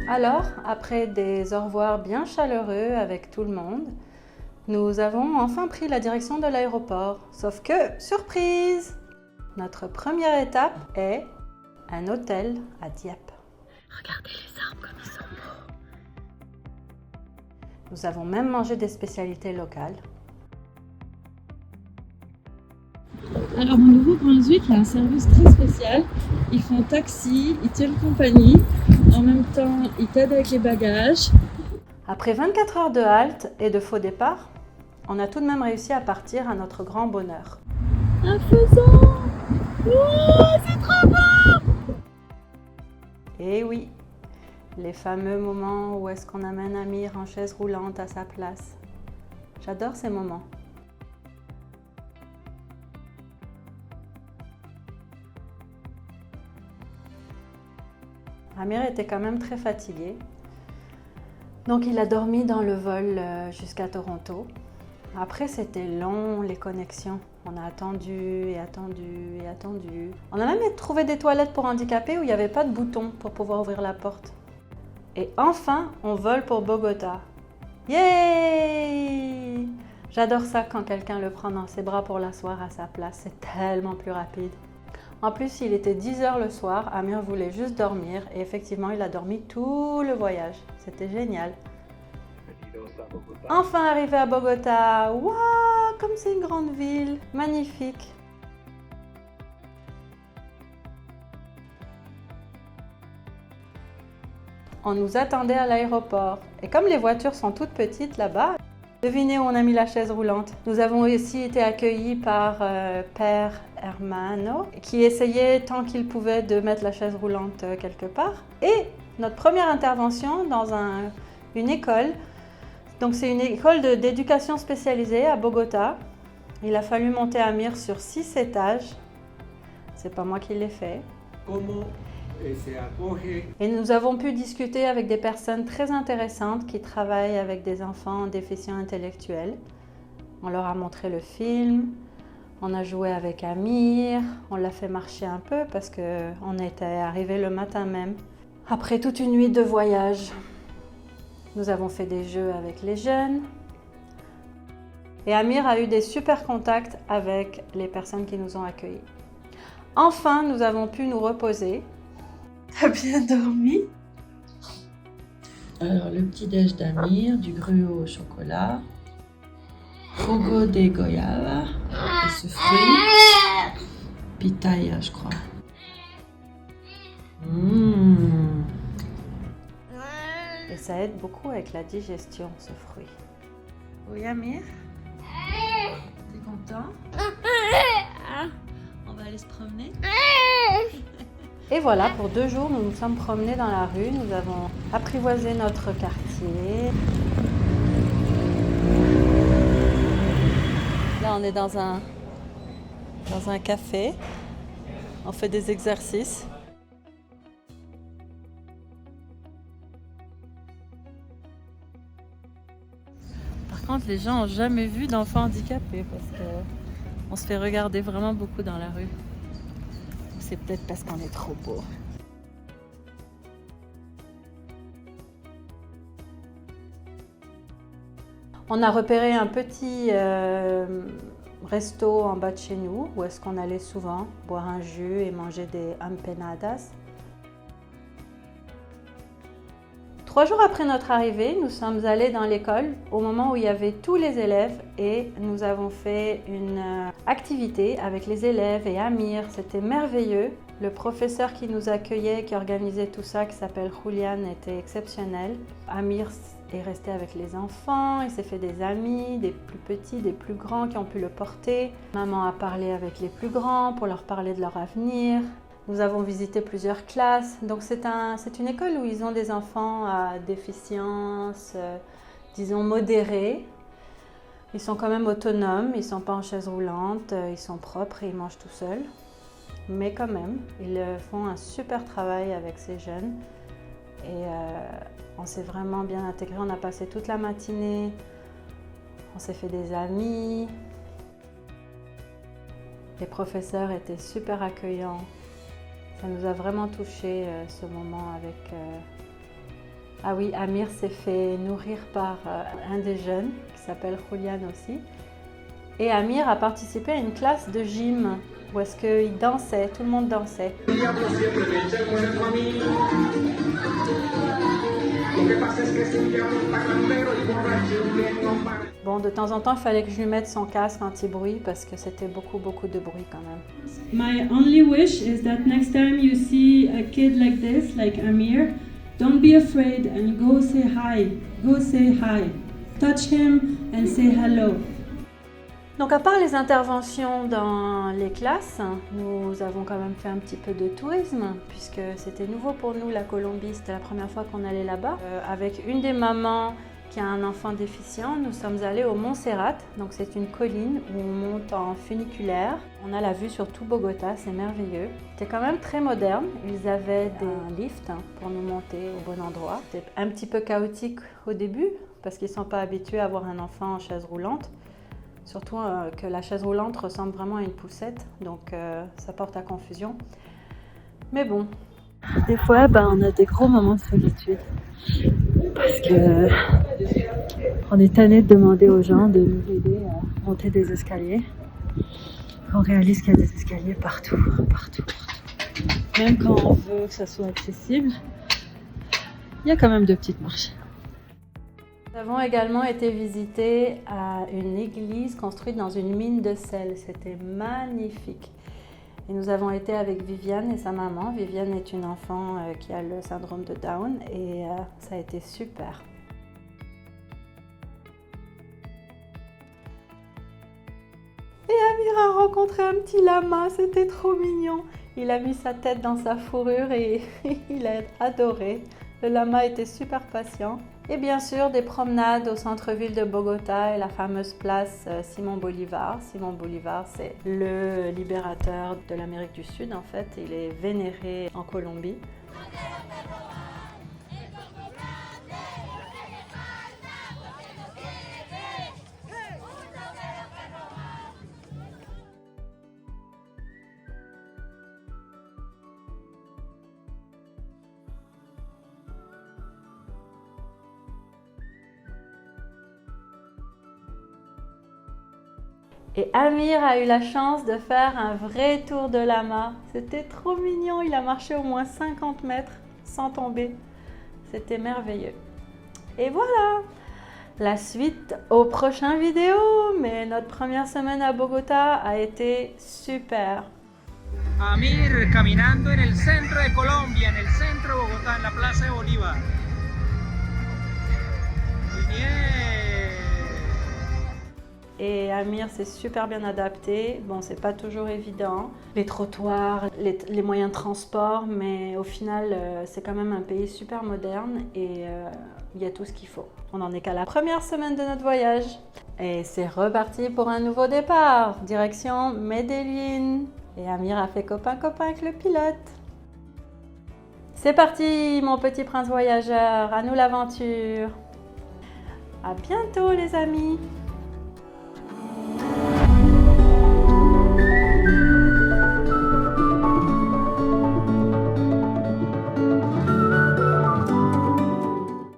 Alors, après des au revoir bien chaleureux avec tout le monde, nous avons enfin pris la direction de l'aéroport. Sauf que, surprise! Notre première étape est un hôtel à Dieppe. Regardez les arbres comme ils sont beaux. Nous avons même mangé des spécialités locales. Alors, au Nouveau-Brunswick, il y a un service très spécial. Ils font taxi, ils tiennent compagnie. En même temps, ils t'aident avec les bagages. Après 24 heures de halte et de faux départ, on a tout de même réussi à partir à notre grand bonheur. Un faisan! Oh, c'est trop beau! Et oui, les fameux moments où est-ce qu'on amène Amir en chaise roulante à sa place. J'adore ces moments. Amir était quand même très fatigué. Donc il a dormi dans le vol jusqu'à Toronto. Après c'était long les connexions. On a attendu et attendu et attendu. On a même trouvé des toilettes pour handicapés où il n'y avait pas de bouton pour pouvoir ouvrir la porte. Et enfin, on vole pour Bogota. Yay! J'adore ça quand quelqu'un le prend dans ses bras pour l'asseoir à sa place. C'est tellement plus rapide. En plus, il était 10 h le soir. Amir voulait juste dormir. Et effectivement, il a dormi tout le voyage. C'était génial. Enfin arrivé à Bogota. Waouh, comme c'est une grande ville. Magnifique. On nous attendait à l'aéroport. Et comme les voitures sont toutes petites là-bas, devinez où on a mis la chaise roulante. Nous avons aussi été accueillis par Père Hermano, qui essayait tant qu'il pouvait de mettre la chaise roulante quelque part. Et notre première intervention dans une école. Donc c'est une école d'éducation spécialisée à Bogota. Il a fallu monter Amir sur 6 étages. C'est pas moi qui l'ai fait. Et nous avons pu discuter avec des personnes très intéressantes qui travaillent avec des enfants déficients intellectuels. On leur a montré le film, on a joué avec Amir, on l'a fait marcher un peu parce qu'on était arrivé le matin même. Après toute une nuit de voyage, nous avons fait des jeux avec les jeunes. Et Amir a eu des super contacts avec les personnes qui nous ont accueillis. Enfin, nous avons pu nous reposer. T'as bien dormi? Alors, le petit-déj d'Amir, du gruau au chocolat, jugo de goyava, et ce fruit, pitaya, je crois. Et ça aide beaucoup avec la digestion, ce fruit. Oui, Amir? T'es content? On va aller se promener? Et voilà, pour 2 jours, nous nous sommes promenés dans la rue. Nous avons apprivoisé notre quartier. Là, on est dans un café. On fait des exercices. Par contre, les gens n'ont jamais vu d'enfants handicapés parce qu'on se fait regarder vraiment beaucoup dans la rue. C'est peut-être parce qu'on est trop beau. On a repéré un petit resto en bas de chez nous où est-ce qu'on allait souvent boire un jus et manger des empanadas. 3 jours après notre arrivée, nous sommes allés dans l'école au moment où il y avait tous les élèves et nous avons fait une activité avec les élèves et Amir. C'était merveilleux. Le professeur qui nous accueillait, qui organisait tout ça, qui s'appelle Julian, était exceptionnel. Amir est resté avec les enfants, il s'est fait des amis, des plus petits, des plus grands qui ont pu le porter. Maman a parlé avec les plus grands pour leur parler de leur avenir. Nous avons visité plusieurs classes. Donc c'est une école où ils ont des enfants à déficience, disons, modérée. Ils sont quand même autonomes, ils ne sont pas en chaise roulante, ils sont propres et ils mangent tout seuls. Mais quand même, ils font un super travail avec ces jeunes. Et on s'est vraiment bien intégrés. On a passé toute la matinée, on s'est fait des amis. Les professeurs étaient super accueillants. Ça nous a vraiment touché ce moment Ah oui, Amir s'est fait nourrir par un des jeunes qui s'appelle Julian aussi. Et Amir a participé à une classe de gym où est-ce qu'il dansait, tout le monde dansait. Bon, de temps en temps, il fallait que je lui mette son casque anti-bruit parce que c'était beaucoup de bruit quand même. My only wish is that next time you see a kid like this, like Amir, don't be afraid and go say hi. Go say hi. Touch him and say hello. Donc à part les interventions dans les classes, nous avons quand même fait un petit peu de tourisme puisque c'était nouveau pour nous la Colombie, c'était la première fois qu'on allait là-bas. Avec une des mamans qui a un enfant déficient, nous sommes allés au Montserrat, donc c'est une colline où on monte en funiculaire. On a la vue sur tout Bogota, c'est merveilleux. C'était quand même très moderne, ils avaient des lifts pour nous monter au bon endroit. C'était un petit peu chaotique au début parce qu'ils ne sont pas habitués à avoir un enfant en chaise roulante. Surtout que la chaise roulante ressemble vraiment à une poussette, donc ça porte à confusion. Mais bon. Des fois, on a des gros moments de solitude. Parce que on est tanné de demander aux gens de nous aider à monter des escaliers. On réalise qu'il y a des escaliers partout. Même quand on veut que ça soit accessible, il y a quand même de petites marches. Nous avons également été visiter à une église construite dans une mine de sel. C'était magnifique. Et nous avons été avec Viviane et sa maman. Viviane est une enfant qui a le syndrome de Down et ça a été super. Et Amir a rencontré un petit lama, c'était trop mignon. Il a mis sa tête dans sa fourrure et il a adoré. Le lama était super patient. Et bien sûr, des promenades au centre-ville de Bogota et la fameuse place Simón Bolívar. Simón Bolívar, c'est le libérateur de l'Amérique du Sud, en fait. Il est vénéré en Colombie. Et Amir a eu la chance de faire un vrai tour de lama. C'était trop mignon, il a marché au moins 50 mètres sans tomber. C'était merveilleux. Et voilà, la suite aux prochaines vidéos. Mais notre première semaine à Bogota a été super. Amir caminando en el centro de Colombia, en el centro de Bogotá, en la Plaza de Bolívar. Muy bien. Et Amir s'est super bien adapté. Bon, c'est pas toujours évident. Les trottoirs, les moyens de transport, mais au final, c'est quand même un pays super moderne et il y a tout ce qu'il faut. On n'en est qu'à la première semaine de notre voyage. Et c'est reparti pour un nouveau départ, direction Medellín. Et Amir a fait copain-copain avec le pilote. C'est parti, mon petit prince voyageur, à nous l'aventure. À bientôt les amis.